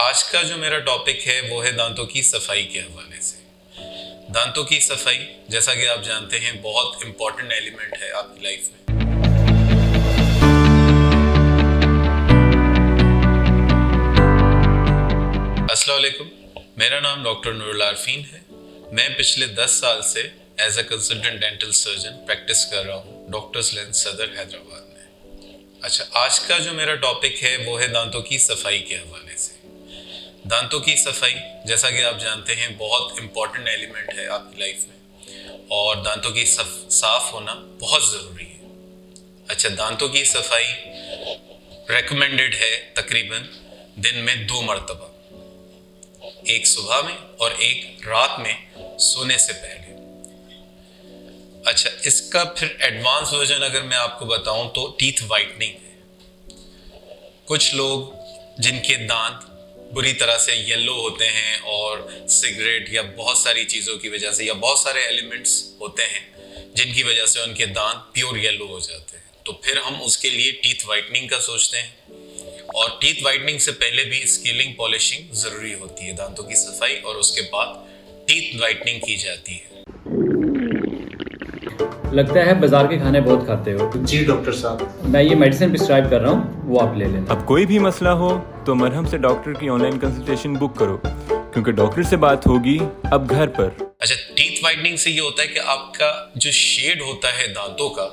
आज का जो मेरा टॉपिक है वो है दांतों की सफाई के हवाले से। दांतों की सफाई, जैसा कि आप जानते हैं, बहुत इंपॉर्टेंट एलिमेंट है आपकी लाइफ में। अस्सलाम वालेकुम, मेरा नाम डॉक्टर नूरुल आरफीन है। मैं पिछले 10 साल से as a consultant dental surgeon practice कर रहा हूँ डॉक्टर्स लेंस सदर हैदराबाद में। अच्छा, आज का जो मेरा टॉपिक है वो है दांतों की सफाई के हवाले से। दांतों की सफाई, जैसा कि आप जानते हैं, बहुत इंपॉर्टेंट एलिमेंट है आपकी लाइफ में और दांतों की साफ होना बहुत ज़रूरी है। अच्छा, दांतों की सफाई रेकमेंडेड है तकरीबन दिन में 2 मरतबा, एक सुबह में और एक रात में सोने से पहले। अच्छा, इसका फिर एडवांस वर्जन अगर मैं आपको बताऊं तो टीथ वाइटनिंग है। कुछ लोग जिनके दांत बुरी तरह से येलो होते हैं और सिगरेट या बहुत सारी चीज़ों की वजह से या बहुत सारे एलिमेंट्स होते हैं जिनकी वजह से उनके दांत प्योर येलो हो जाते हैं, तो फिर हम उसके लिए टीथ वाइटनिंग का सोचते हैं। और टीथ वाइटनिंग से पहले भी स्केलिंग पॉलिशिंग ज़रूरी होती है, दांतों की सफाई, और उसके बाद टीथ वाइटनिंग की जाती है। लगता है बाजार के खाने बहुत खाते हो। जी डॉक्टर साहब, मैं ये मेडिसिन प्रिस्क्राइब कर रहा हूँ, वो आप ले लेना। अब कोई भी मसला हो तो मरहम से डॉक्टर की ऑनलाइन कंसल्टेशन बुक करो, क्योंकि डॉक्टर से बात होगी अब घर पर। अच्छा, टीथ वाइटनिंग से ये होता है कि आपका जो शेड होता है दांतों का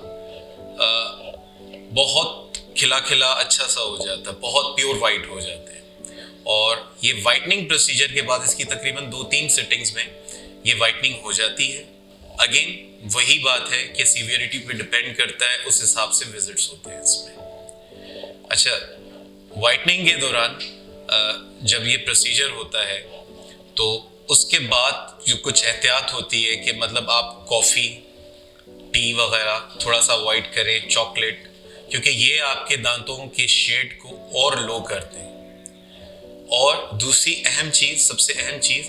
बहुत खिला खिला अच्छा सा हो जाता है, बहुत प्योर वाइट हो जाते हैं। और ये वाइटनिंग प्रोसीजर के बाद इसकी तकरीबन 2-3 सिटिंग्स में ये वाइटनिंग हो जाती है। अगेन वही बात है कि सीवियरिटी पे डिपेंड करता है, उस हिसाब से विजिट्स होते हैं इसमें। अच्छा, वाइटनिंग के दौरान जब ये प्रोसीजर होता है तो उसके बाद जो कुछ एहतियात होती है कि मतलब आप कॉफ़ी, टी वगैरह थोड़ा सा अवॉइड करें, चॉकलेट, क्योंकि ये आपके दांतों के शेड को और लो करते हैं। और दूसरी अहम चीज़, सबसे अहम चीज़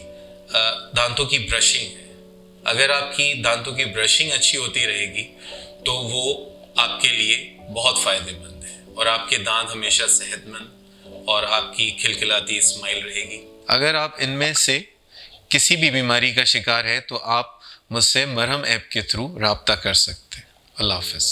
दांतों की ब्रशिंग है। अगर आपकी दांतों की ब्रशिंग अच्छी होती रहेगी तो वो आपके लिए बहुत फ़ायदेमंद है और आपके दांत हमेशा सेहतमंद और आपकी खिलखिलाती स्माइल रहेगी। अगर आप इनमें से किसी भी बीमारी का शिकार है तो आप मुझसे मरहम ऐप के थ्रू रब्ता कर सकते हैं। अल्लाह हाफ़िज़।